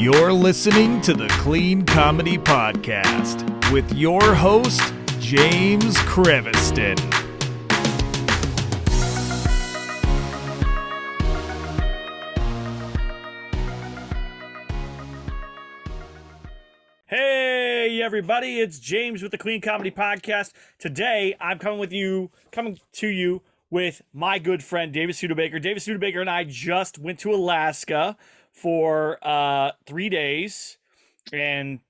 You're listening to the Clean Comedy Podcast with your host, James Creviston. Hey everybody, it's James with the Clean Comedy Podcast. Today I'm coming to you with my good friend David Studebaker. David Studebaker and I just went to Alaska for 3 days, and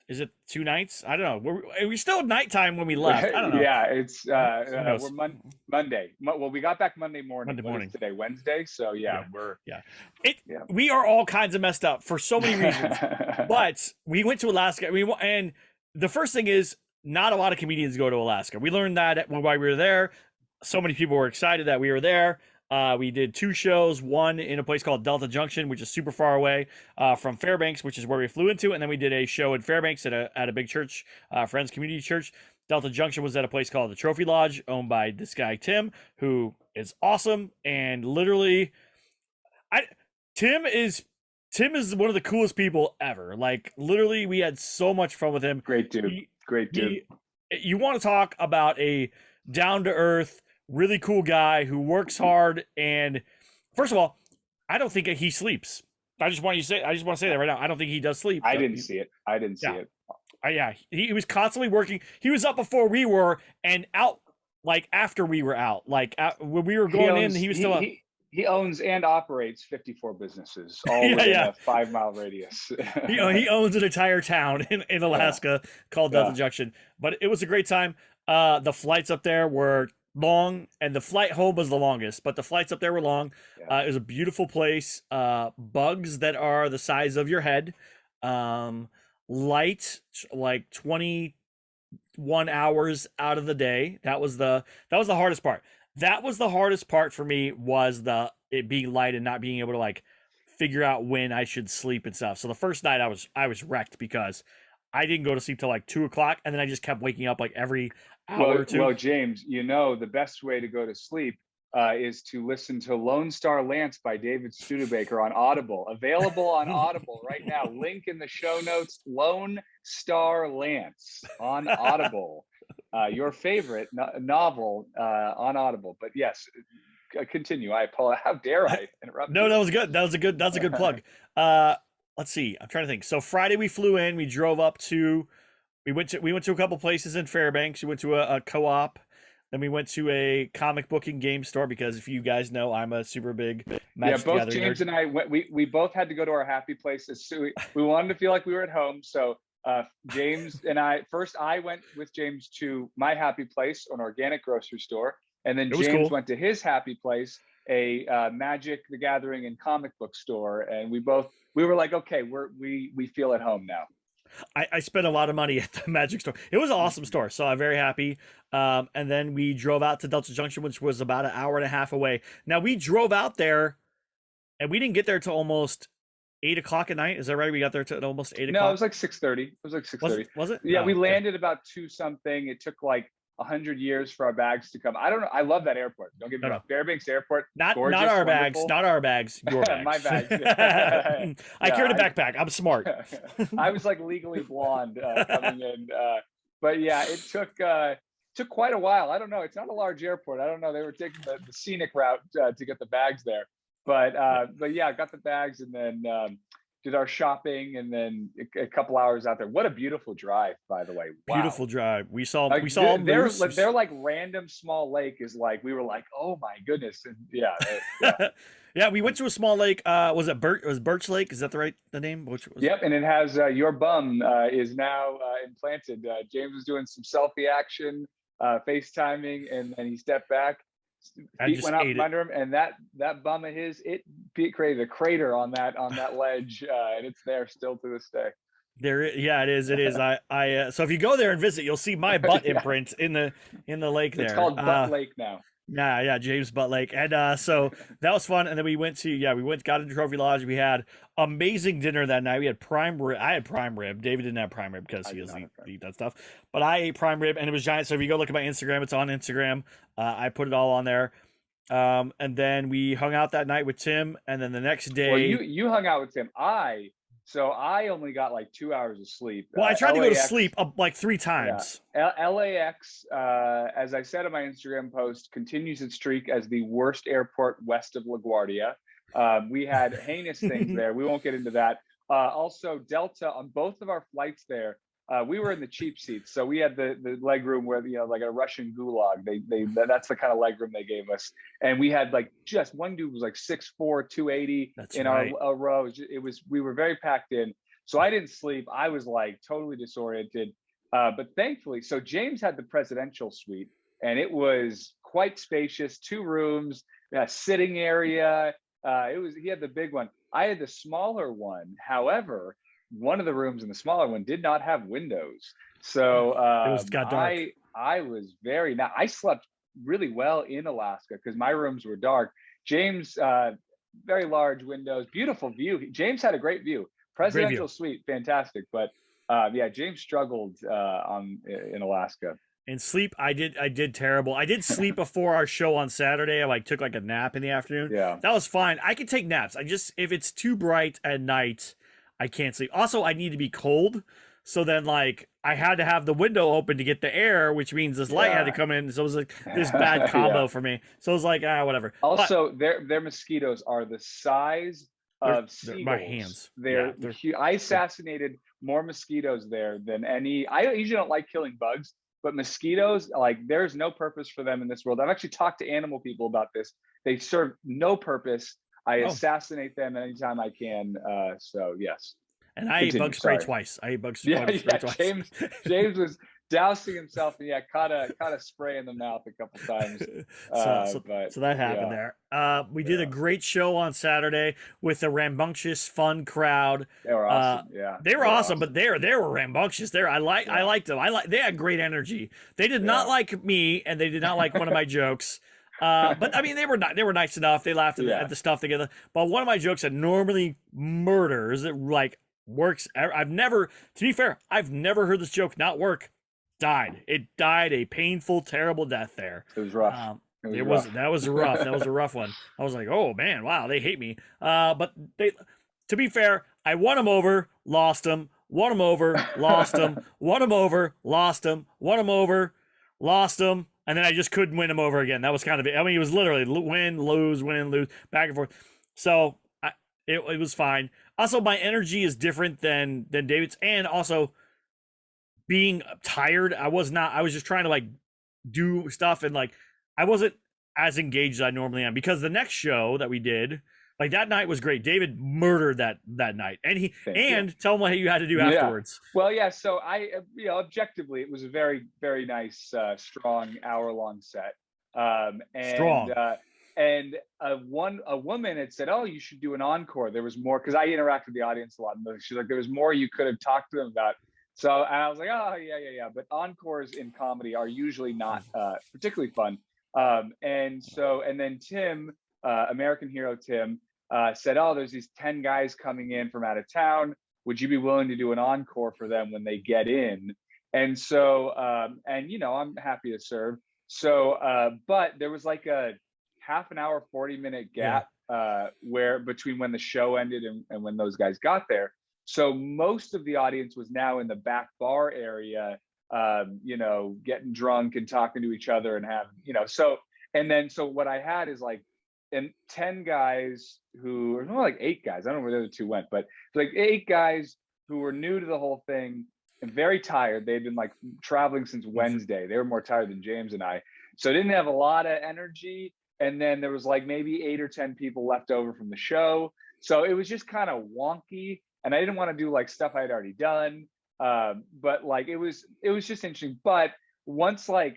is it 2 nights? I don't know. We're still nighttime when we left. I don't know. Yeah, it's we're Monday. Well, we got back Monday morning. What is today? Wednesday. So we are all kinds of messed up for so many reasons. But we went to Alaska. And the first thing is, not a lot of comedians go to Alaska. We learned that while we were there. So many people were excited that we were there. We did 2 shows, one in a place called Delta Junction, which is super far away from Fairbanks, which is where we flew into. And then we did a show in Fairbanks at a big church, Friends Community Church. Delta Junction was at a place called the Trophy Lodge, owned by this guy, Tim, who is awesome. And literally, Tim is one of the coolest people ever. Like, literally, we had so much fun with him. Great dude. You want to talk about a down-to-earth, really cool guy who works hard. And first of all, I don't think he sleeps. I just want to say that right now. I don't think he does sleep. I didn't see it. Yeah, he was constantly working. He was up before we were and out like after we were out. Like when we were going in, he was still up. He owns and operates 54 businesses, all within a 5-mile radius. He owns an entire town in Alaska called Delta Junction. But it was a great time. The flights up there were long, and the flight home was the longest, but the flights up there were long. It was a beautiful place. Bugs that are the size of your head. Light, like 21 hours out of the day. That was the hardest part. That was the hardest part for me, was it being light and not being able to like figure out when I should sleep and stuff. So the first night I was wrecked because I didn't go to sleep till like 2:00, and then I just kept waking up like every hour or two. Well, James, the best way to go to sleep is to listen to Lone Star Lance by David Studebaker on Audible. Available on Audible right now. Link in the show notes. Lone Star Lance on Audible. Your favorite novel on Audible. But yes, continue. I apologize. How dare I interrupt? No, that was good. That's a good plug. Let's see. I'm trying to think. So Friday we flew in. We drove up to. We went to a couple places in Fairbanks. We went to a co-op. Then we went to a comic book and game store, because if you guys know, I'm a super big Magic the both James nerd. And I went. We both had to go to our happy places. So we wanted to feel like we were at home. So James and I went with James to my happy place, an organic grocery store, and then James went to his happy place, a Magic the Gathering and comic book store, and we were like, okay, we feel at home now. I spent a lot of money at the Magic store. It was an awesome store, so I'm very happy. And then we drove out to Delta Junction, which was about an hour and a half away. Now, we drove out there, and we didn't get there till almost 8:00 at night. Is that right? We got there till almost 8:00? No, it was like 6:30. It was like 6:30. Was it? Yeah, we landed about 2 something. It took like 100 years for our bags to come. I don't know. I love that airport. Don't get me wrong. Fairbanks Airport. Not gorgeous, our wonderful. bags. Not our bags. Your bags. My bags. I carried a backpack. I'm smart. I was like Legally Blonde coming in. But yeah, it took quite a while. I don't know. It's not a large airport. I don't know. They were taking the scenic route to get the bags there. But yeah, I got the bags, and then did our shopping, and then a couple hours out there. What a beautiful drive, by the way. Wow. Beautiful drive. We saw their like random small lake is like, we were like, oh my goodness. And yeah, we went to a small lake. Was it Birch Lake? Is that the name? Yep, and it has your bum is now implanted. James was doing some selfie action, FaceTiming, and he stepped back. Feet went out from under him, and that bum of his, it created a crater on that ledge, and it's there still to this day. It is. So if you go there and visit, you'll see my butt imprint in the lake there. It's called Butt Lake now. Yeah, James Butt Lake. And so that was fun. And then we got into Trophy Lodge. We had amazing dinner that night. We had prime rib. I had prime rib. David didn't have prime rib because he doesn't eat that stuff. But I ate prime rib, and it was giant. So if you go look at my Instagram, it's on Instagram. I put it all on there. And then we hung out that night with Tim. And then the next day. Well, you hung out with Tim. I So I only got like 2 hours of sleep. Well, I tried to go to sleep like 3 times. Yeah. LAX, as I said in my Instagram post, continues its streak as the worst airport west of LaGuardia. We had heinous things there. We won't get into that. Also, Delta, on both of our flights there, we were in the cheap seats, so we had the leg room where, you know, like a Russian gulag. That's the kind of leg room they gave us, and we had like just one dude was like 6'4", 280 in our row. We were very packed in, so I didn't sleep. I was like totally disoriented, but thankfully, so James had the presidential suite, and it was quite spacious, 2 rooms, a sitting area. He had the big one. I had the smaller one. However, one of the rooms in the smaller one did not have windows, so it got dark. I was I slept really well in Alaska because my rooms were dark. James, very large windows, beautiful view. James had a great view, presidential suite, fantastic. But yeah, James struggled in Alaska. And sleep, I did terrible. I did sleep before our show on Saturday. I took like a nap in the afternoon. Yeah, that was fine. I could take naps. If it's too bright at night, I can't sleep. Also, I need to be cold. So then I had to have the window open to get the air, which means this light had to come in. So it was like this bad combo for me. So it was like, whatever. Also, their mosquitoes are the size of seagulls. My hands. They're huge. I assassinated more mosquitoes there than any. I usually don't like killing bugs, but mosquitoes, there's no purpose for them in this world. I've actually talked to animal people about this. They serve no purpose. I assassinate them anytime I can. So yes. And I ate bug spray twice. I ate bug spray twice. James was dousing himself and caught a spray in the mouth a couple times. So that happened there. We did a great show on Saturday with a rambunctious, fun crowd. They were awesome. They were awesome, but they were rambunctious. I liked them. They had great energy. They did not like me, and they did not like one of my jokes. But I mean, they were nice enough. They laughed at the stuff together. But one of my jokes that normally murders, works. To be fair, I've never heard this joke not work. It died a painful, terrible death there. It was rough. That was rough. That was a rough one. I was like, oh man, wow, they hate me. But to be fair, I won them over, lost them, won them over, lost them, won them over, lost them, won them over, lost them. And then I just couldn't win him over again. That was kind of it. I mean, it was literally win, lose, back and forth. So it was fine. Also, my energy is different than David's. And also, being tired, I was just trying to do stuff. And I wasn't as engaged as I normally am. Because the next show that we did, that night was great. David murdered that night, and tell him what you had to do afterwards. Well, yeah. So objectively, it was a very, very nice, strong hour-long set. Strong. And a woman had said, "Oh, you should do an encore." There was more because I interact with the audience a lot. And she's like, "There was more you could have talked to them about." So and I was like, "Oh, yeah." But encores in comedy are usually not particularly fun. And then Tim, American Hero Tim. Said, "Oh, there's these 10 guys coming in from out of town. Would you be willing to do an encore for them when they get in?" And so, I'm happy to serve. So, but there was a half an hour, 40-minute gap where between when the show ended and when those guys got there. So most of the audience was now in the back bar area, getting drunk and talking to each other and having, so what I had is and 10 guys who, or more 8 guys, I don't know where the other 2 went, but 8 guys who were new to the whole thing and very tired. They'd been traveling since Wednesday. They were more tired than James and I. So didn't have a lot of energy. And then there was maybe 8 or 10 people left over from the show. So it was just kind of wonky. And I didn't want to do stuff I had already done. But it was just interesting. But once I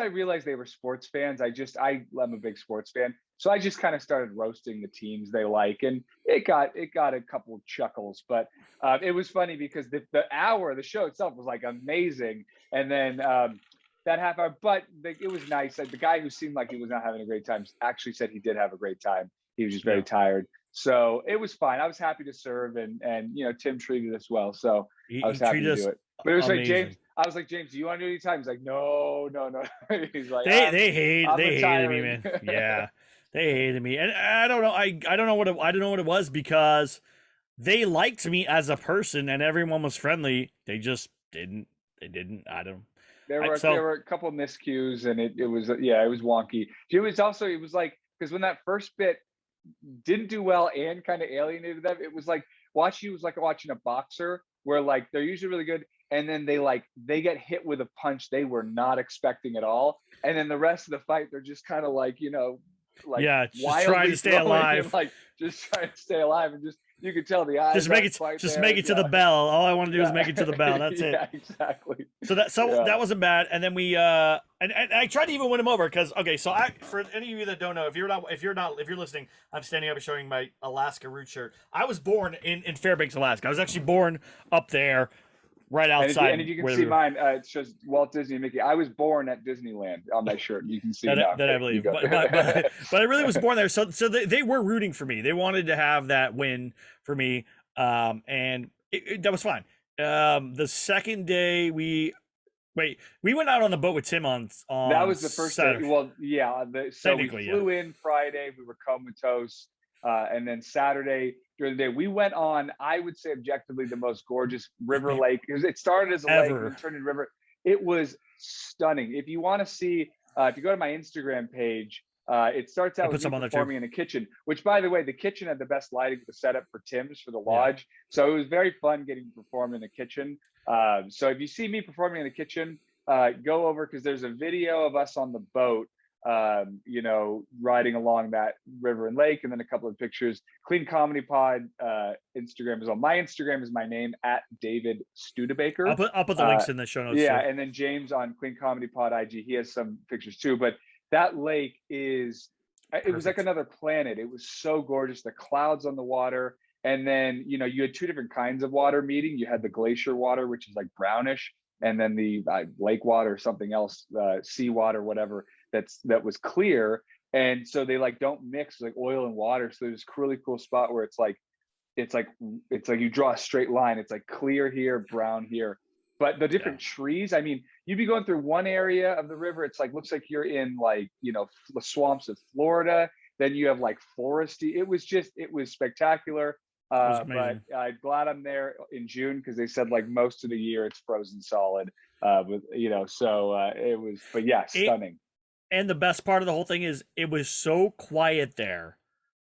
realized they were sports fans, I'm a big sports fan. So I just kind of started roasting the teams they like, and it got a couple of chuckles. But it was funny because the show itself was amazing, and then that half hour. But it was nice. The guy who seemed like he was not having a great time actually said he did have a great time. He was just very tired. So it was fine. I was happy to serve, and Tim treated us well. So I was happy to do it. But it was amazing. James. I was like, "James, do you want to do any time?" He's like, "No." He's like, they hated me, man. Yeah, they hated me, and I don't know. I don't know what it was because they liked me as a person and everyone was friendly. They just didn't. They didn't. I don't. There were a couple of miscues, and it was it was wonky. It was like, because when that first bit didn't do well and kind of alienated them, it was like watching a boxer where like they're usually really good, and then they get hit with a punch they were not expecting at all, and then the rest of the fight they're just kind of like, like just trying to stay alive, and, like just trying to stay alive, and just you could tell the eyes just make it to the bell. All I want to do is make it to the bell. That's it. Yeah, exactly. So that wasn't bad. And then we and I tried to even win him over because so for any of you that don't know, if you're listening, I'm standing up and showing my Alaska root shirt. I was born in Fairbanks, Alaska. I was actually born up there, right outside. And if you can see mine, it shows Walt Disney and Mickey. I was born at Disneyland on my shirt. You can see that I believe. But I really was born there. So they were rooting for me. They wanted to have that win for me. And that was fine. The second day we went out on the boat with Tim on that was the first Saturday. Day. Well, yeah. So we flew in Friday. We were comatose. And then Saturday during the day, we went on, I would say objectively, the most gorgeous river lake. It started as a lake and turned into a river. It was stunning. If you want to see, if you go to my Instagram page, it starts out with me performing in a kitchen, which, by the way, the kitchen had the best lighting for the setup for Tim's for the lodge. Yeah. So it was very fun getting to perform in the kitchen. So if you see me performing in the kitchen, go over, because there's a video of us on the boat, riding along that river and lake, and then a couple of pictures. Clean Comedy Pod Instagram as well. My Instagram is my name, at David Studebaker. I'll put the links in the show notes. Yeah, too. And then James on Clean Comedy Pod IG, he has some pictures too. But that lake is, it was like another planet. It was so gorgeous. The clouds on the water, and then you had two different kinds of water meeting. You had the glacier water, which is like brownish, and then the lake water or something else, sea water, whatever. That was clear, and so they like don't mix like oil and water. So there's this really cool spot where it's like you draw a straight line. It's like clear here, brown here, but the different trees. I mean, you'd be going through one area of the river. It's like looks like you're in like the swamps of Florida. Then you have like foresty. It was spectacular. But I'm glad I'm there in June, because they said like most of the year it's frozen solid. It was, but yeah, stunning. And the best part of the whole thing is it was so quiet there.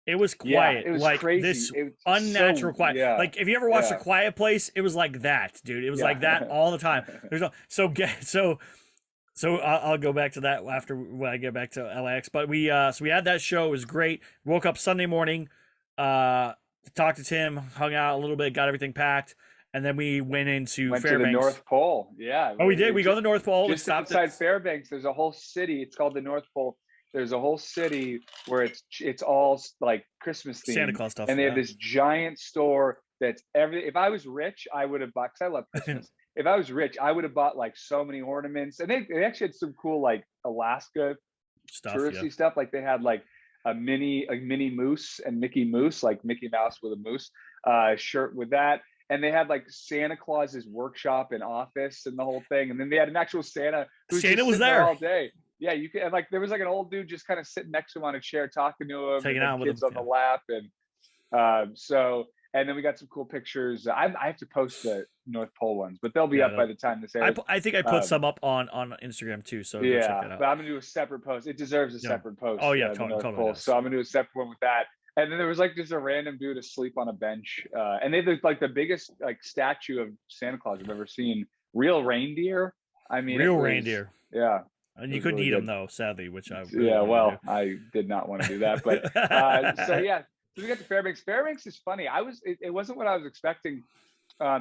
It was quiet. It was like crazy. This unnatural quiet. Yeah. Like if you ever watched A Quiet Place, it was like that, dude. It was like that all the time. There's no so I'll go back to that after when I get back to LAX. But we had that show. It was great. Woke up Sunday morning, talked to Tim, hung out a little bit, got everything packed. And then we went Fairbanks. To the North Pole. Yeah. Oh, we did. We go to the North Pole. Just outside Fairbanks, there's a whole city. It's called the North Pole. There's a whole city where it's all like Christmas themed. Santa Claus stuff. And they have this giant store that's everything. If I was rich, I would have bought, because I love Christmas. If I was rich, I would have bought like so many ornaments. And they actually had some cool like Alaska stuff, touristy stuff. Like they had like a mini moose and Mickey Mouse, like Mickey Mouse with a moose shirt with that. And they had like Santa Claus's workshop and office and the whole thing. And then they had an actual Santa who was there all day. Yeah, you can. Like there was like an old dude just kind of sitting next to him on a chair, talking to him, taking out with kids on the lap, and and then we got some cool pictures. I have to post the North Pole ones, but they'll be up by the time this airs. I think I put some up on Instagram too. So yeah, check that out. But I'm gonna do a separate post. It deserves a separate post. Oh yeah, totally. So I'm gonna do a separate one with that. And then there was like just a random dude asleep on a bench, and they have like the biggest like statue of Santa Claus I've ever seen. Real reindeer. I mean, reindeer. Yeah. And you couldn't eat them though, sadly, which I I did not want to do that, but so we got to Fairbanks. Fairbanks is funny. It wasn't what I was expecting,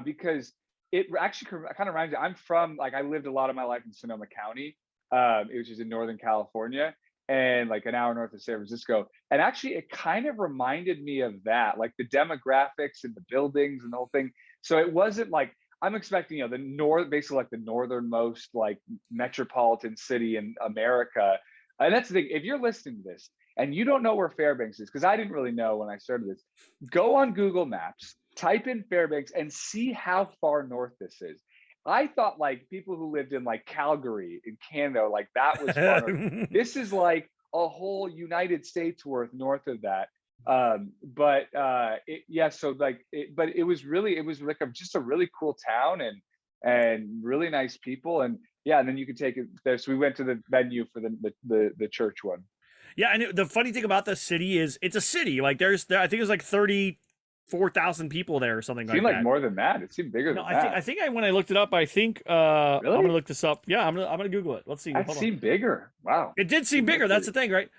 because it actually kind of reminds me. I'm from I lived a lot of my life in Sonoma County, which is in Northern California, and like an hour north of San Francisco. And actually, it kind of reminded me of that, like the demographics and the buildings and the whole thing. So it wasn't like I'm expecting, basically like the northernmost like metropolitan city in America. And that's the thing. If you're listening to this and you don't know where Fairbanks is, because I didn't really know when I started this, go on Google Maps, type in Fairbanks, and see how far north this is. I thought like people who lived in like Calgary in Canada, like that was far north. This is like a whole United States worth north of that. So like, but it was like just a really cool town and really nice people. And yeah, and then you could take it there. So we went to the venue for the church one. Yeah, and the funny thing about the city is it's a city. Like I think there's like 34,000 people there or something like that. It seemed like more than that. It seemed bigger than that. I think when I looked it up, I think really? I'm gonna look this up. Yeah, I'm gonna Google it. Let's see. It seemed bigger. Wow. It did seem bigger. That's the thing, right?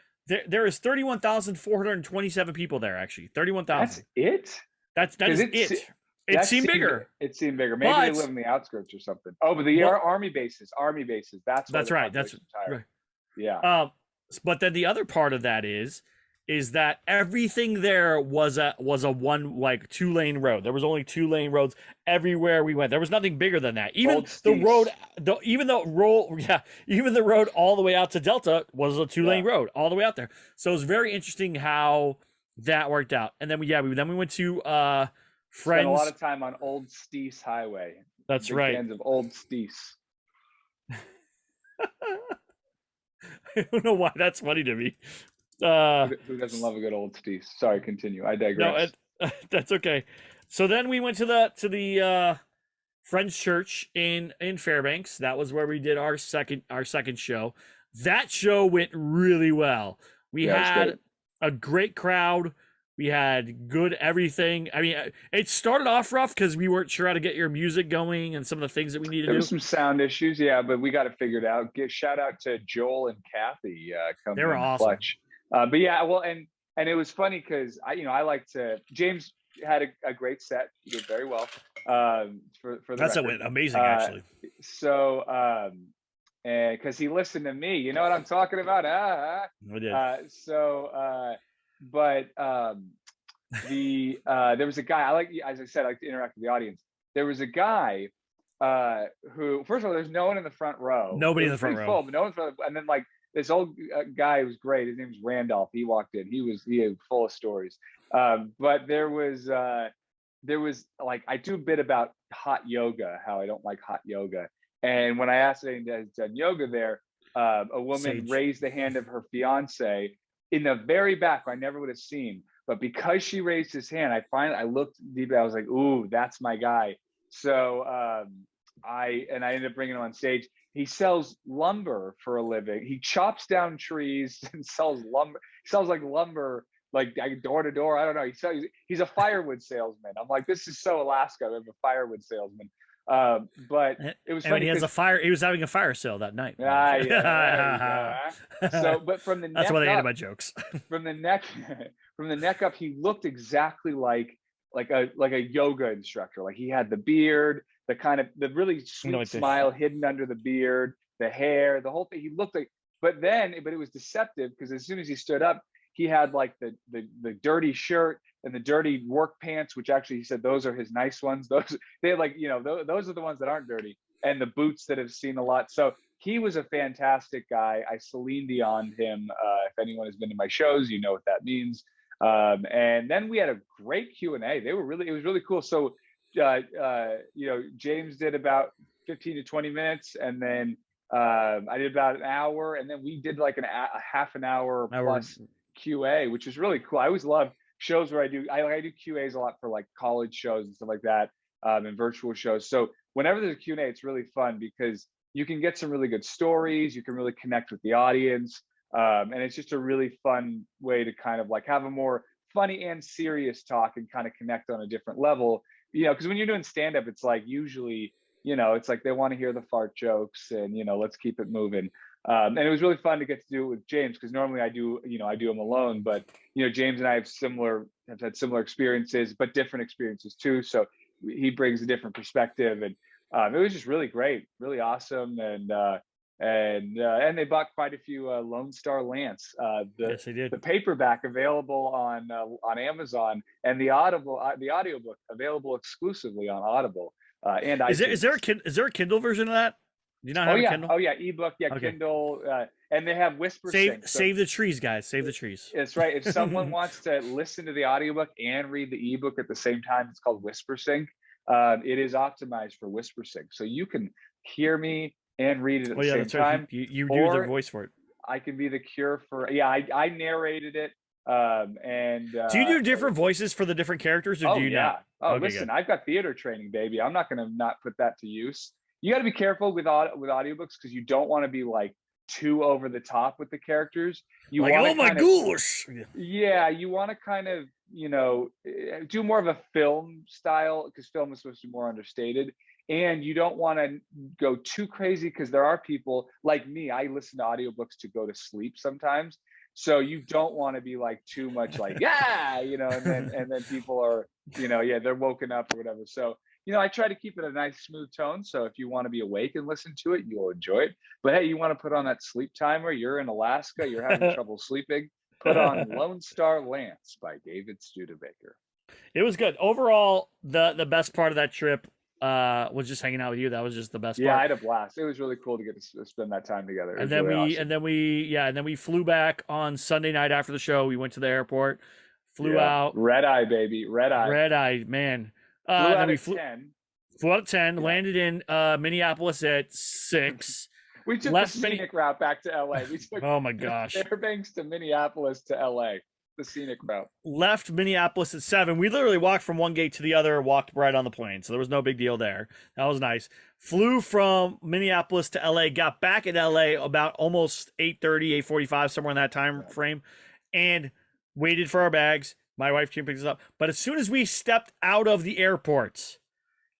There is 31,427 people there. Actually, 31,000. That's it. That's it. It seemed bigger. It seemed bigger. Maybe they live in the outskirts or something. Oh, but the army bases. That's right. That's right. Yeah. But then the other part of that is that everything there was a one like 2-lane road. There was only 2-lane roads everywhere we went. There was nothing bigger than that. Even the road all the way out to Delta was a 2-lane road all the way out there. So it was very interesting how that worked out. And then we went to Friends. Spent a lot of time on Old Steese Highway. That's right. Fans of Old Steese. I don't know why that's funny to me. Who doesn't love a good Old Steese? Sorry, continue. I digress. No, that's okay. So then we went to the Friends Church in Fairbanks. That was where we did our second show. That show went really well. We had a great crowd. We had good everything. I mean, it started off rough because we weren't sure how to get your music going and some of the things that we needed to do. There were some sound issues, but we got it figured out. Shout out to Joel and Kathy. They were awesome. Clutch. But yeah, well, and it was funny because I like to. James had a great set. He did very well. For that's amazing, actually. So, and because he listened to me, you know what I'm talking about. I did. But there was a guy, as I said, I like to interact with the audience. There was a guy who, first of all, there's no one in the front row. Nobody in the front row. Full, but no one's front row. And then like this old guy who was great. His name was Randolph. He walked in. He was full of stories. But there was like, I do a bit about hot yoga, how I don't like hot yoga. And when I asked anyone that has done yoga there, a woman raised the hand of her fiance in the very back, where I never would have seen, but because she raised his hand, I looked deep. I was like, "Ooh, that's my guy." So I ended up bringing him on stage. He sells lumber for a living. He chops down trees and sells lumber. He sells like lumber, like door to door. I don't know. He's a firewood salesman. I'm like, this is so Alaska. We have a firewood salesman. But it was funny. He was having a fire sale that night. So, but from the that's neck why they up, hated my jokes. from the neck up, he looked exactly like a yoga instructor. Like he had the beard, the really sweet smile hidden under the beard, the hair, the whole thing. He looked like, but it was deceptive because as soon as he stood up, he had like the dirty shirt and the dirty work pants, which actually he said those are his nice ones. Those those are the ones that aren't dirty, and the boots that have seen a lot. So he was a fantastic guy. I Celine Dion'd him. If anyone has been to my shows, you know what that means. And then we had a great Q&A. It was really cool. So James did about 15 to 20 minutes, and then I did about an hour, and then we did like a half an hour plus QA, which is really cool. I always love shows where I do QAs a lot for like college shows and stuff like that, and virtual shows. So whenever there's a Q&A, it's really fun because you can get some really good stories. You can really connect with the audience. And it's just a really fun way to kind of like have a more funny and serious talk and kind of connect on a different level. Because when you're doing stand-up, it's like usually, it's like they want to hear the fart jokes and, let's keep it moving. And it was really fun to get to do it with James because normally I do them alone, but James and I have had similar experiences, but different experiences too. So he brings a different perspective, and it was just really great, really awesome. And they bought quite a few Lone Star Lance. Yes, they did. The paperback available on Amazon, and the audiobook available exclusively on Audible. And is there a Kindle version of that? Do you not have a Kindle? Oh yeah, ebook, okay. Kindle, and they have WhisperSync. Save the trees, guys. Save the trees. That's right. If someone wants to listen to the audiobook and read the ebook at the same time, it's called WhisperSync. It is optimized for WhisperSync, so you can hear me and read it at the same time. You do the voice for it. I can be the cure for. Yeah, I narrated it. Do you do different voices for the different characters, or do you not? Oh, okay, listen, good. I've got theater training, baby. I'm not going to not put that to use. You got to be careful with audiobooks because you don't want to be like too over the top with the characters. You like, oh my gosh. Yeah, you want to kind of, do more of a film style because film is supposed to be more understated. And you don't want to go too crazy because there are people like me. I listen to audiobooks to go to sleep sometimes. So you don't want to be like too much like, yeah, and then people are, they're woken up or whatever. So, I try to keep it a nice, smooth tone. So if you want to be awake and listen to it, you'll enjoy it. But hey, you want to put on that sleep timer. You're in Alaska. You're having trouble sleeping. Put on Lone Star Lance by David Studebaker. It was good. Overall, the best part of that trip was just hanging out with you. That was just the best part. Yeah, I had a blast. It was really cool to get to spend that time together. And then we flew back on Sunday night after the show. We went to the airport, flew out. Red eye, baby. Red eye, man. Flew out at 10. Flew out at 10, landed in Minneapolis at 6. We took the scenic route back to LA. We took oh my gosh. Fairbanks to Minneapolis to LA. The scenic route. Left Minneapolis at 7. We literally walked from one gate to the other, walked right on the plane. So there was no big deal there. That was nice. Flew from Minneapolis to LA, got back at LA about almost 8:30, 8:45, somewhere in that time frame, and waited for our bags. My wife came pick us up. But as soon as we stepped out of the airport,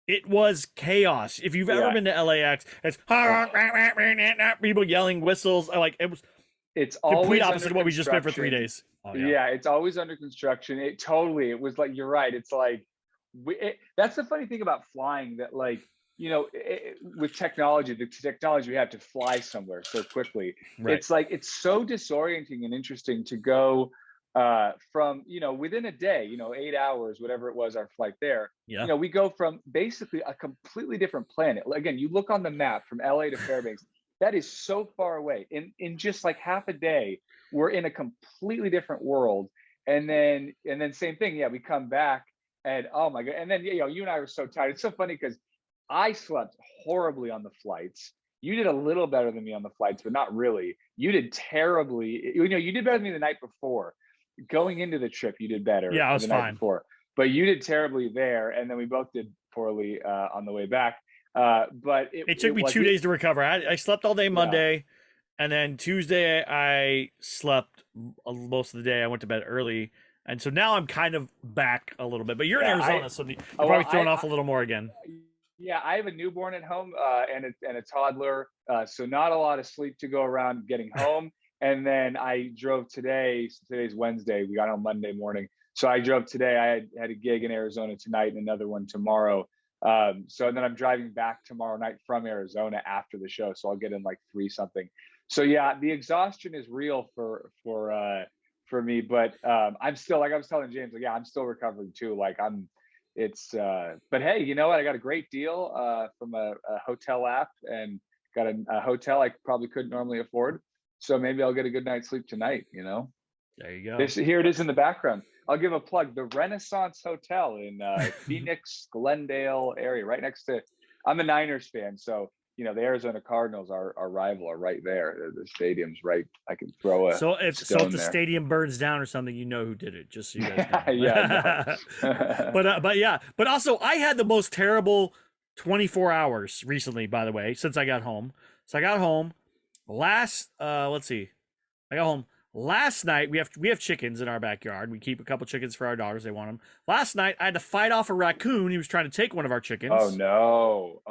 it was chaos. If you've ever been to LAX, it's people yelling, whistles. Like it's complete opposite of what we just been for 3 days. Oh, yeah, it's always under construction. It was like, you're right. It's like, that's the funny thing about flying that like, with technology, the technology we have to fly somewhere so quickly. Right. It's like, it's so disorienting and interesting to go from, within a day, 8 hours, whatever it was, our flight there, we go from basically a completely different planet. Again, you look on the map from LA to Fairbanks, that is so far away. In just like half a day, we're in a completely different world. And then same thing. Yeah, we come back and oh my God. And then, you and I were so tired. It's so funny because I slept horribly on the flights. You did a little better than me on the flights, but not really. You did terribly. You did better than me the night before. Going into the trip, you did better. Yeah, I was the fine. Night before. But you did terribly there. And then we both did poorly on the way back. But it took me 2 days to recover. I slept all day Monday, and then Tuesday I slept most of the day. I went to bed early, and so now I'm kind of back a little bit. But you're in Arizona, so you're probably thrown off a little more again. Yeah, I have a newborn at home and a toddler, so not a lot of sleep to go around getting home. And then I drove today. So today's Wednesday. We got on Monday morning, so I drove today. I had a gig in Arizona tonight and another one tomorrow. So then I'm driving back tomorrow night from Arizona after the show. So I'll get in like 3 something. So yeah, the exhaustion is real for me, but I'm still, like I was telling James, like, I'm still recovering too. Like but hey, you know what? I got a great deal from a hotel app and got a hotel I probably couldn't normally afford. So maybe I'll get a good night's sleep tonight, There you go. Here it is in the background. I'll give a plug. The Renaissance Hotel in Phoenix, Glendale area, right next to. I'm a Niners fan, so the Arizona Cardinals, our rival, are right there. The stadium's right. I can throw a. So if the stadium burns down or something, you know who did it. Just so you guys know. Yeah. But also, I had the most terrible 24 hours recently. By the way, since I got home. So I got home last. Let's see. I got home. Last night, we have chickens in our backyard. We keep a couple chickens for our dogs. They want them. Last night, I had to fight off a raccoon. He was trying to take one of our chickens. Oh, no.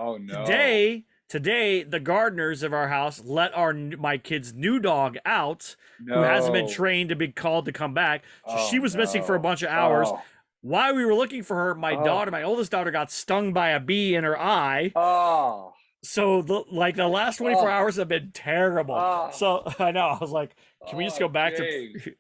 Today, the gardeners of our house let my kid's new dog out, who hasn't been trained to be called to come back. So she was missing for a bunch of hours. While we were looking for her, my oldest daughter, got stung by a bee in her eye. Oh. So the last 24 hours have been terrible. So I know, I was like, can we just go back to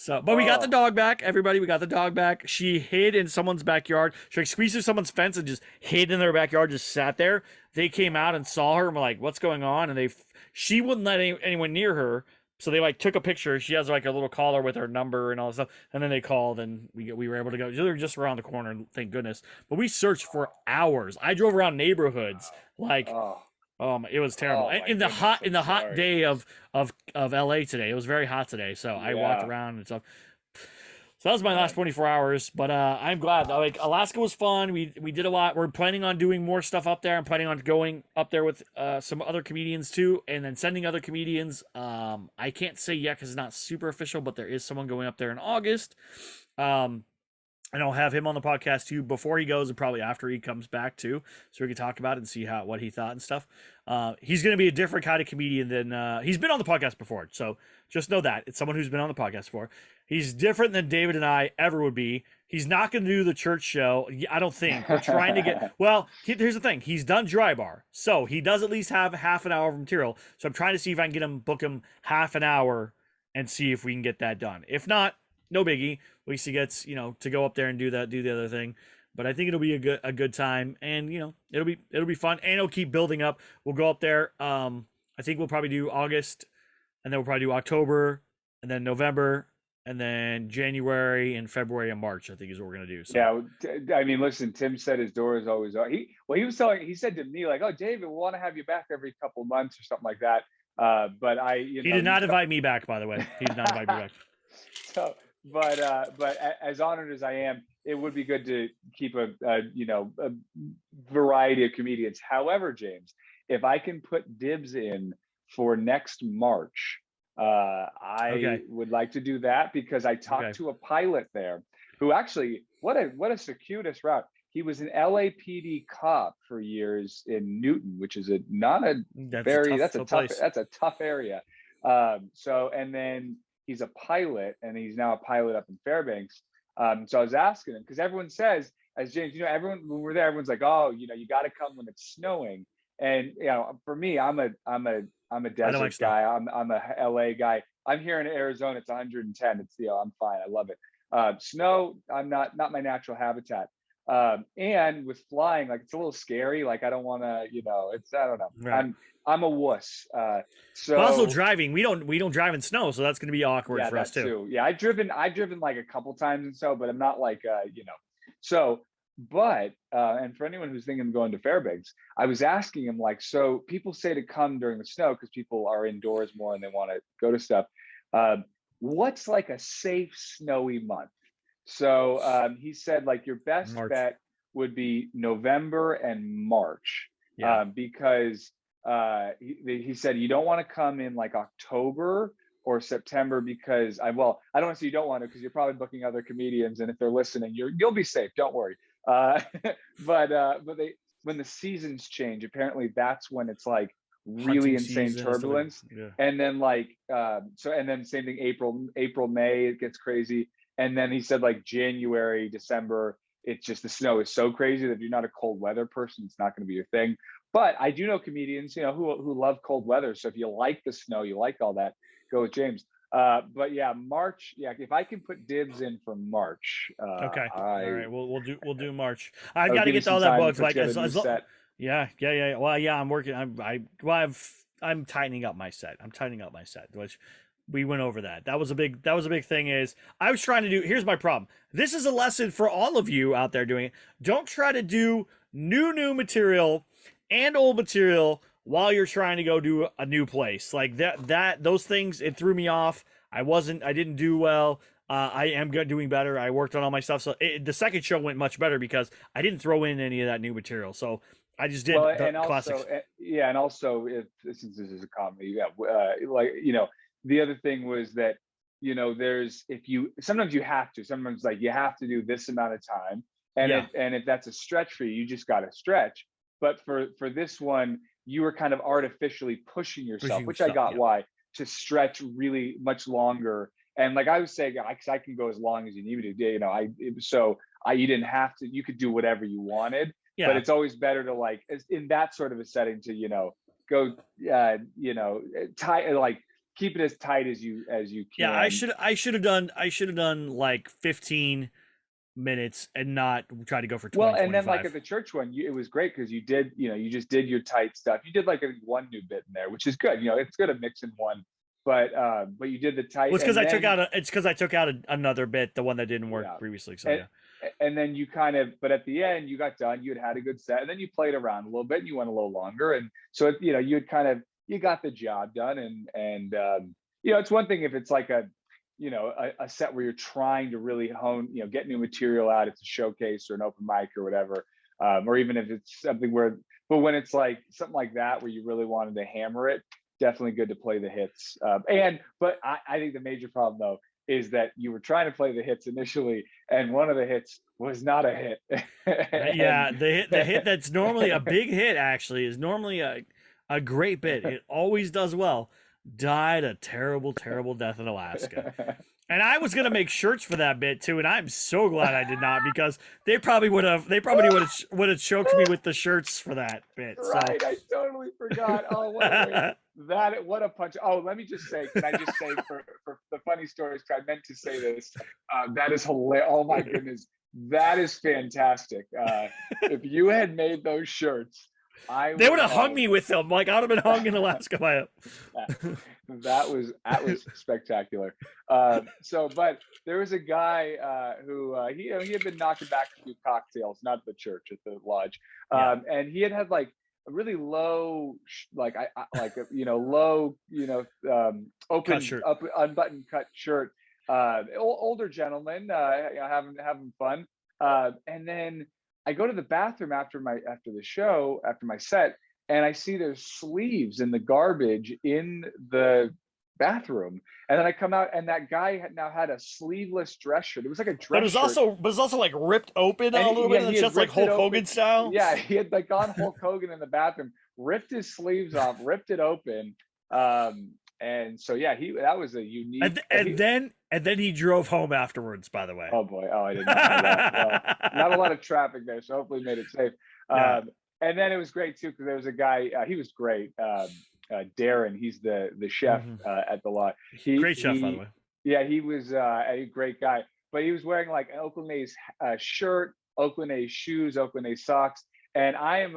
but we got the dog back, everybody. We got the dog back. She hid in someone's backyard. She squeezed through someone's fence and just hid in their backyard, just sat there. They came out and saw her and were like, what's going on? And she wouldn't let anyone near her. So they took a picture. She has a little collar with her number and all that stuff. And then they called and we were able to go. They were just around the corner, thank goodness. But we searched for hours. I drove around neighborhoods it was terrible. In the hot day of LA today. It was very hot today. So I walked around and stuff. So that was my last 24 hours, but I'm glad. Like, Alaska was fun. We did a lot. We're planning on doing more stuff up there. I'm planning on going up there with some other comedians too, and then sending other comedians. I can't say yet because it's not super official, but there is someone going up there in August. And I'll have him on the podcast too before he goes and probably after he comes back too, so we can talk about it and see what he thought and stuff. He's going to be a different kind of comedian than he's been on the podcast before, so just know that it's someone who's been on the podcast before. He's different than David and I ever would be. He's not going to do the church show. I don't think. We're trying to get. Well, here's the thing. He's done Dry Bar, so he does at least have half an hour of material. So I'm trying to see if I can book him half an hour, and see if we can get that done. If not, no biggie. At least he gets, to go up there and do the other thing. But I think it'll be a good time, and it'll be fun, and it'll keep building up. We'll go up there. I think we'll probably do August, and then we'll probably do October, and then November, and then January and February and March. I think is what we're gonna do. So. Yeah, I mean, listen, Tim said his door is always open. He said to me like, "Oh, David, we want to have you back every couple of months or something like that." But he did not invite me back, by the way. He did not invite me back. So. But as honored as I am, it would be good to keep a variety of comedians. However, James, if I can put dibs in for next March, I would like to do that because I talked to a pilot there who actually what a circuitous route. He was an LAPD cop for years in Newton, which is that's a tough area. And then he's a pilot, and he's now a pilot up in Fairbanks. So I was asking him because everyone says, as James, everyone when we're there, everyone's like, "Oh, you got to come when it's snowing." And for me, I'm a desert guy. I'm a LA guy. I'm here in Arizona. It's 110. It's I'm fine. I love it. Snow, I'm not my natural habitat. And with flying, like it's a little scary. Like I don't want to, I don't know. Right. I'm a wuss. So but also driving, we don't drive in snow, so that's going to be awkward for us too. Yeah, I've driven like a couple times and so, but I'm not like So, but and for anyone who's thinking of going to Fairbanks, I was asking him like, so people say to come during the snow because people are indoors more and they want to go to stuff. What's like a safe snowy month? So he said like your best bet would be November and March, because he said you don't want to come in like October or September because I don't want to say you don't want to because you're probably booking other comedians, and if they're listening, you'll be safe. Don't worry. But when the seasons change, apparently that's when it's like really insane turbulence. And then and then same thing, April, May, it gets crazy. And then he said like January, December, it's just the snow is so crazy that if you're not a cold weather person, it's not going to be your thing. But I do know comedians, who love cold weather. So if you like the snow, you like all that, go with James. But yeah, March. Yeah, if I can put dibs in for March. Okay. All right. We'll do March. I've got to get all that booked. Like yeah. Well, yeah, I'm working. I'm tightening up my set. Which we went over that. That was a big thing. Is I was trying to do. Here's my problem. This is a lesson for all of you out there doing it. Don't try to do new material and old material while you're trying to go do a new place. Like those things, it threw me off. I didn't do well. I am doing better. I worked on all my stuff. So the second show went much better because I didn't throw in any of that new material. So I just did classics. And also, since this is a comedy, the other thing was that, sometimes you have to do this amount of time. And if that's a stretch for you, you just got to stretch. But for this one, you were kind of artificially pushing yourself, which I got why, to stretch really much longer. And like I was saying, I can go as long as you need me to, you didn't have to, you could do whatever you wanted, but it's always better to in that sort of a setting to, go, tight, like keep it as tight as you can. Yeah. I should have done like 15 minutes and not try to go for 20. Well, and then like at the church one, it was great because you did, you just did your tight stuff. You did like one new bit in there, which is good. It's good to mix in one, but you did the tight. Well, it's because I took out another bit, the one that didn't work previously. So and then you but at the end you got done. You had a good set, and then you played around a little bit, and you went a little longer, and so you got the job done, and it's one thing if it's like a set where you're trying to really hone, get new material out. It's a showcase or an open mic or whatever, or even if it's something but when it's like something like that where you really wanted to hammer it, definitely good to play the hits. But I think the major problem though is that you were trying to play the hits initially, and one of the hits was not a hit. Yeah, the hit that's normally a big hit actually is normally a great bit. It always does well. Died a terrible, terrible death in Alaska. And I was gonna make shirts for that bit too, and I'm so glad I did not, because they probably would have choked me with the shirts for that bit. Right, so. I totally forgot. Oh, what a punch! Oh, let me just say, can I just say for the funny stories? I meant to say this. That is hilarious. Oh my goodness, that is fantastic. If you had made those shirts, they would have hung me with them. Like, I would have been hung in Alaska by it. That was spectacular. But there was a guy who he had been knocking back a few cocktails, not at the church, at the lodge, and he had like a really low, open, unbuttoned cut shirt. Older gentleman, having fun, and then I go to the bathroom after my set, and I see there's sleeves in the garbage in the bathroom, and then I come out, and that guy now had a sleeveless dress shirt. It was like a dress but it was also like ripped open a little bit, and it's just like Hulk Hogan style. Yeah, he had like gone Hulk Hogan in the bathroom, ripped his sleeves off, ripped it open, and so yeah, that was a unique. And then he drove home afterwards, by the way. Oh boy. Oh, I didn't know that. Well, not a lot of traffic there, so hopefully made it safe. Yeah. And then it was great too, because there was a guy, he was great. Darren, he's the chef at the lot. Great chef, by the way. Yeah, he was a great guy. But he was wearing like an Oakland A's shirt, Oakland A's shoes, Oakland A's socks. And I'm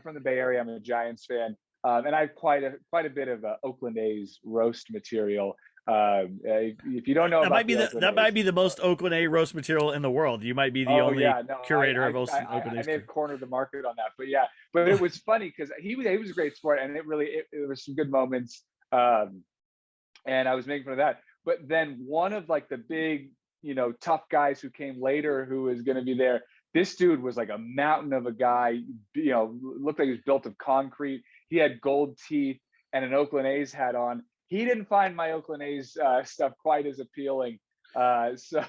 from the Bay Area. I'm a Giants fan. And I have quite a bit of Oakland A's roast material. If you don't know, that might be the most Oakland A roast material in the world. You might be the only curator of Oakland A. I may have cornered the market on that, but it was funny because he was a great sport, and it was some good moments. And I was making fun of that. But then one of like the big, tough guys who came later, who was going to be there. This dude was like a mountain of a guy. Looked like he was built of concrete. He had gold teeth and an Oakland A's hat on. He didn't find my Oakland A's stuff quite as appealing. So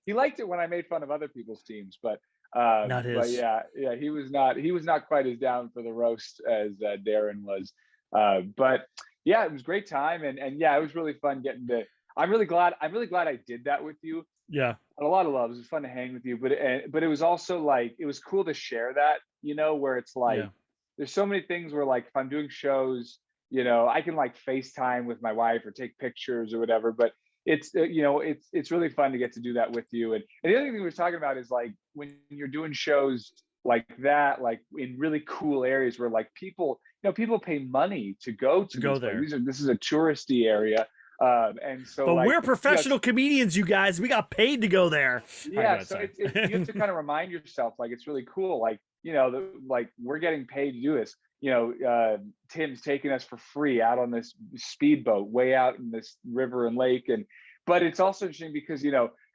he liked it when I made fun of other people's teams, but not his. But yeah, he was not quite as down for the roast as Darren was. But yeah, it was a great time, and yeah, it was really fun getting to. I'm really glad I did that with you. Yeah, a lot of love. It was fun to hang with you, but it was also like, it was cool to share that, where it's like, there's so many things where like if I'm doing shows, I can like FaceTime with my wife or take pictures or whatever, but it's really fun to get to do that with you. And the other thing we were talking about is like when you're doing shows like that, like in really cool areas where like people pay money to go there. This is a touristy area. And so, but we're professional comedians, you guys. We got paid to go there. Yeah, so you have to kind of remind yourself, like, it's really cool. Like, like we're getting paid to do this. Tim's taking us for free out on this speedboat way out in this river and lake, but it's also interesting because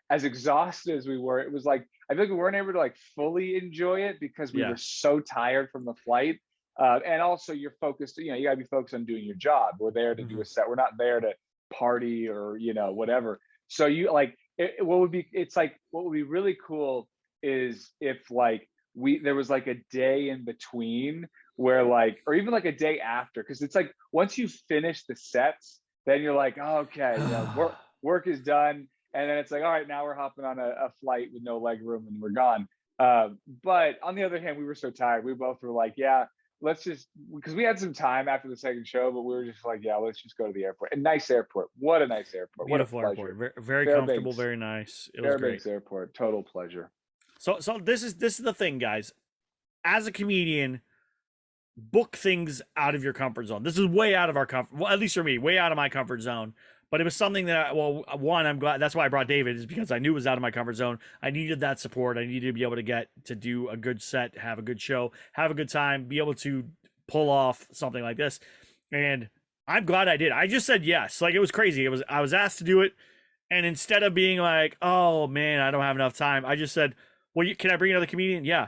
as exhausted as we were, it was like I think we weren't able to like fully enjoy it because we were so tired from the flight. And also you're focused. You got to be focused on doing your job. We're there to do a set. We're not there to party or whatever. So you like what would be really cool is if like there was like a day in between where like, or even like a day after, because it's like once you finish the sets, then you're like, oh, okay, work is done, and then it's like, all right, now we're hopping on a flight with no leg room and we're gone. But on the other hand, we were so tired, we both were like, yeah, let's just, because we had some time after the second show, but we were just like, yeah, let's just go to the airport. A nice airport. What a nice airport. Beautiful what a airport. Very, very comfortable, very nice. It was Fairbanks great. Airport. Total pleasure. So this is the thing, guys. As a comedian, book things out of your comfort zone. This is way out of our comfort, well, at least for me, way out of my comfort zone. But it was something that, one, I'm glad, that's why I brought David, is because I knew it was out of my comfort zone. I needed that support. I needed to be able to do a good set, have a good show, have a good time, be able to pull off something like this. And I'm glad I did. I just said yes. Like, it was crazy. I was asked to do it, and instead of being like, "Oh man, I don't have enough time," I just said, "Well, can I bring another comedian?" Yeah,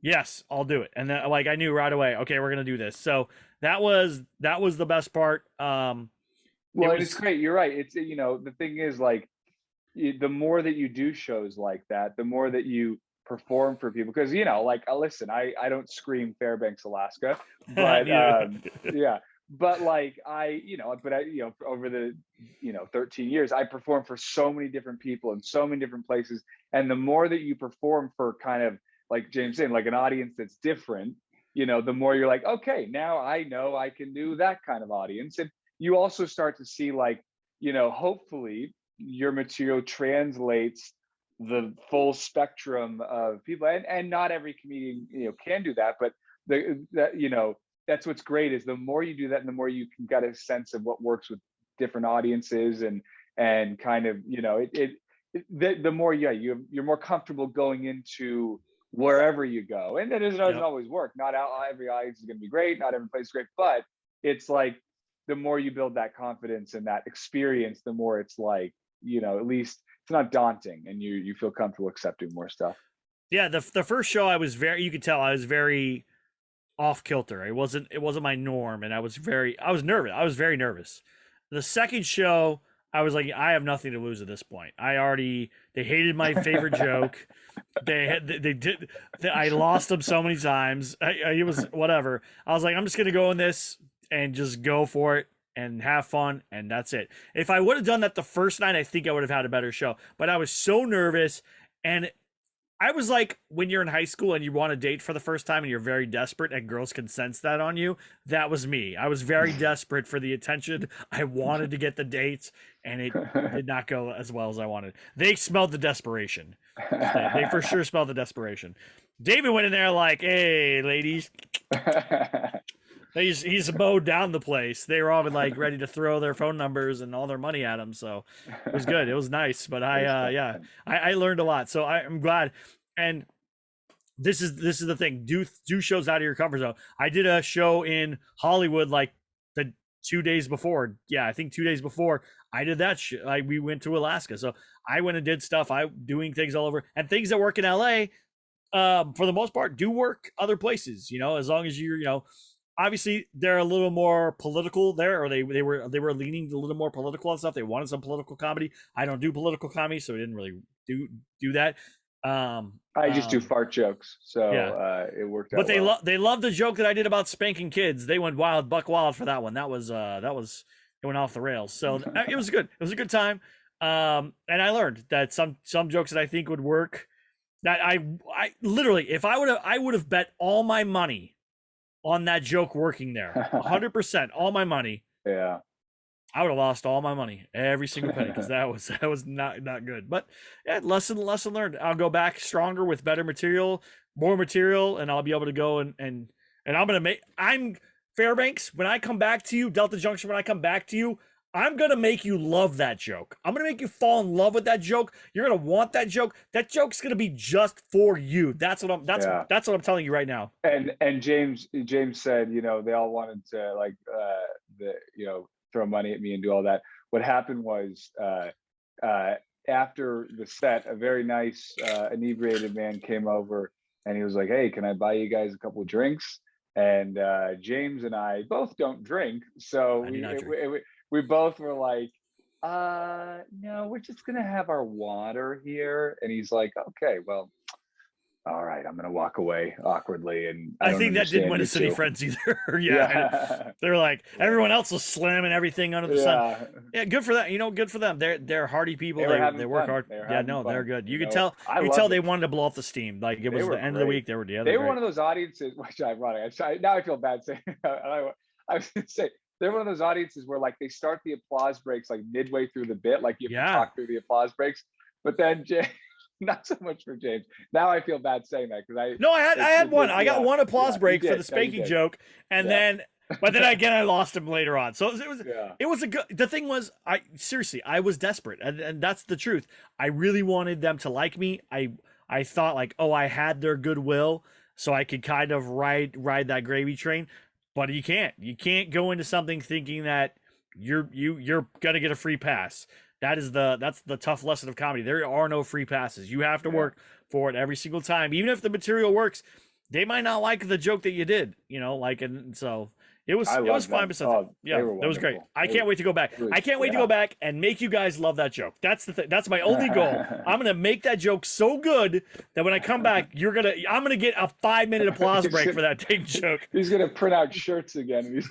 yes, I'll do it. And then, like, I knew right away, okay, we're gonna do this. So that was the best part. Well, it's great. You're right. It's, the thing is, like, the more that you do shows like that, the more that you perform for people. Because, like, listen, I don't scream Fairbanks, Alaska, but yeah. But like over the 13 years, I performed for so many different people in so many different places. And the more that you perform for, kind of like James saying, like, an audience that's different, the more you're like, okay, now I know I can do that kind of audience. And you also start to see, like, hopefully your material translates the full spectrum of people, and not every comedian can do that, but that's what's great, is the more you do that and the more you can get a sense of what works with different audiences, and kind of the more you're more comfortable going into wherever you go. And then it doesn't always work. Not every audience is going to be great, not every place is great, but it's like, the more you build that confidence and that experience, the more it's like, at least it's not daunting, and you feel comfortable accepting more stuff. Yeah, the first show, you could tell I was very off kilter. It wasn't my norm, and I was nervous. I was very nervous. The second show, I was like, I have nothing to lose at this point. They hated my favorite joke. I lost them so many times. It was whatever. I was like, I'm just gonna go in this and just go for it and have fun, and that's it. If I would have done that the first night, I think I would have had a better show. But I was so nervous, and I was like, when you're in high school and you want to date for the first time and you're very desperate and girls can sense that on you. That was me. I was very desperate for the attention. I wanted to get the dates, and it did not go as well as I wanted. They smelled the desperation. They for sure smelled the desperation. David went in there like, hey, ladies. He's mowed down the place. They were all like ready to throw their phone numbers and all their money at him. So it was good. It was nice. But I learned a lot. So I'm glad. And this is the thing. Do shows out of your comfort zone. I did a show in Hollywood like the 2 days before. Yeah, I think 2 days before I did that. We went to Alaska. So I went and did stuff. Doing things all over, and things that work in LA, for the most part, do work other places. As long as you're obviously they're a little more political there, or they were leaning a little more political and stuff. They wanted some political comedy. I don't do political comedy, so we didn't really do that. I just do fart jokes, so it worked out. But they loved the joke that I did about spanking kids. They went buck wild for that one. That was it went off the rails. So it was good. It was a good time. And I learned that some jokes that I think would work, that I literally, if I would have bet all my money on that joke working there, 100%, all my money. Yeah, I would have lost all my money, every single penny, because that was not good. But yeah, lesson learned. I'll go back stronger with better material, more material, and I'll be able to go and I'm Fairbanks. When I come back to you, Delta Junction, when I come back to you, I'm going to make you love that joke. I'm going to make you fall in love with that joke. You're going to want that joke. That joke's going to be just for you. That's what I'm telling you right now. And James said, they all wanted to like, throw money at me and do all that. What happened was, after the set, a very nice, inebriated man came over, and he was like, hey, can I buy you guys a couple of drinks? And James and I both don't drink. So we both were like, no, we're just gonna have our water here. And he's like, okay, well, all right, I'm gonna walk away awkwardly. And I think that didn't win us any friends either. Yeah. They're like, everyone else was slamming everything under the sun. Yeah, good for that. Good for them. They're hardy people. They work hard. They're good. You could tell. You tell they wanted to blow off the steam. Like, it was the end of the week. They were one of those audiences, which ironic. Now I feel bad saying. I was gonna say, they're one of those audiences where, like, they start the applause breaks like midway through the bit, like you have to talk through the applause breaks, but then not so much for James. Now I feel bad saying that, because I had one. I got one applause break for the spanking joke, and then again I lost him later on. So it was a good. The thing was, I was desperate, and that's the truth. I really wanted them to like me. I thought, like, I had their goodwill, so I could kind of ride that gravy train. but you can't go into something thinking that you're gonna get a free pass. That's the tough lesson of comedy. There are no free passes. You have to work for it every single time. Even if the material works, they might not like the joke that you did, and so it was fine. Yeah, it was great. I can't wait to go back. I can't wait to go back and make you guys love that joke. That's the thing. That's my only goal. I'm gonna make that joke so good that when I come back, I'm gonna get a 5-minute applause break for that big joke. He's gonna print out shirts again.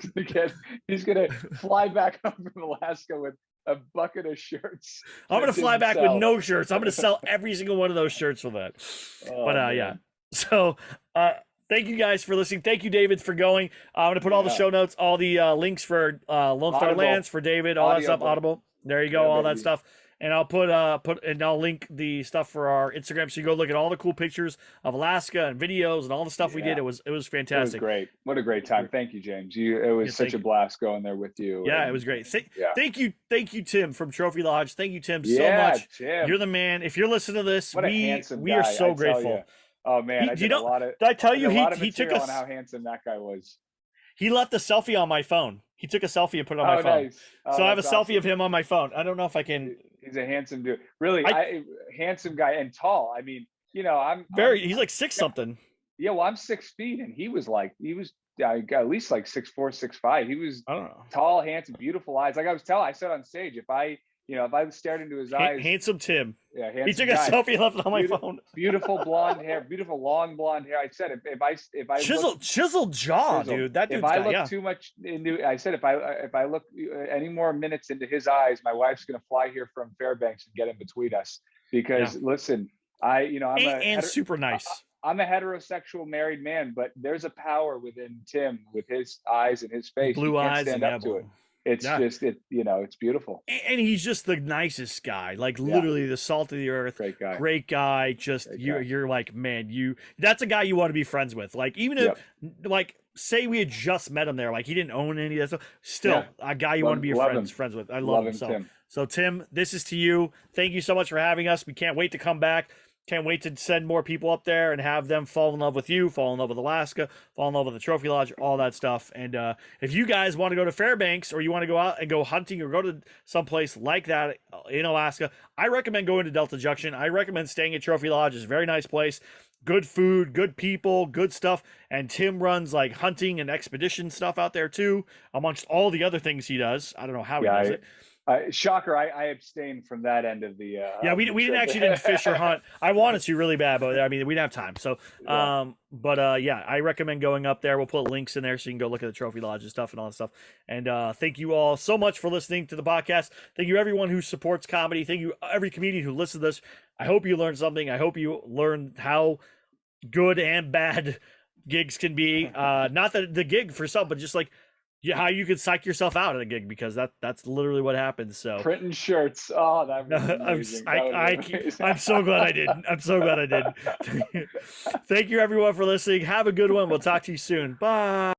He's gonna fly back up from Alaska with a bucket of shirts. I'm gonna fly back with no shirts. I'm gonna sell every single one of those shirts for that. Yeah. So thank you guys for listening. Thank you, David, for going. I'm gonna put all the show notes, all the links for Lone Star Lance, for David, all that stuff. Audible. There you go, all that stuff. And I'll I'll link the stuff for our Instagram, so you go look at all the cool pictures of Alaska and videos and all the stuff we did. It was fantastic. It was great. What a great time. Thank you, James. It was such a blast going there with you. Yeah, it was great. Thank you, Tim from Trophy Lodge. Thank you, Tim, so much. Tim. You're the man. If you're listening to this, we are so grateful. Oh man, did I tell you he took us on how handsome that guy was. He left a selfie on my phone. He took a selfie and put it on my phone. Nice. So I have a selfie of him on my phone. I don't know if I can. He's a handsome dude. Really, handsome guy and tall. I mean, he's like 6 something. Yeah, well, I'm 6 feet, and he was at least like 6'4", 6'5". He was tall, handsome, beautiful eyes. Like I said on stage, if I stared into his eyes. Handsome Tim. Yeah, he took a selfie and left it on my phone. Beautiful blonde hair, beautiful long blonde hair. I said if I chiseled jaw, dude. That dude's look too much into, I said if I look any more minutes into his eyes, my wife's gonna fly here from Fairbanks and get in between us. Because listen, I'm super nice. I'm a heterosexual married man, but there's a power within Tim with his eyes and his face. Blue eyes, stand up to it. It's just it's beautiful. And he's just the nicest guy, like literally the salt of the earth. Great guy. Just you're like, man, that's a guy you want to be friends with. Like even if say we had just met him there, like he didn't own any of that stuff, still a guy you want to be friends with. I love him. So Tim, this is to you. Thank you so much for having us. We can't wait to come back. Can't wait to send more people up there and have them fall in love with you, fall in love with Alaska, fall in love with the Trophy Lodge, all that stuff. And if you guys want to go to Fairbanks or you want to go out and go hunting or go to someplace like that in Alaska, I recommend going to Delta Junction. I recommend staying at Trophy Lodge. It's a very nice place. Good food, good people, good stuff. And Tim runs like hunting and expedition stuff out there too, amongst all the other things he does. I don't know how he does it. Shocker, I abstained from that end of the we didn't fish or hunt. I wanted to really bad, but I mean we didn't have time. So I recommend going up there. We'll put links in there so you can go look at the Trophy Lodge and stuff and all that stuff. And thank you all so much for listening to the podcast. Thank you everyone who supports comedy. Thank you every comedian who listens to this. I hope you learned something. I hope you learned how good and bad gigs can be. Not the gig for some, but just like how you can psych yourself out at a gig, because that's literally what happens. So printing shirts. Oh, that was amazing. I'm so glad I did. I'm so glad I did. Thank you everyone for listening. Have a good one. We'll talk to you soon. Bye.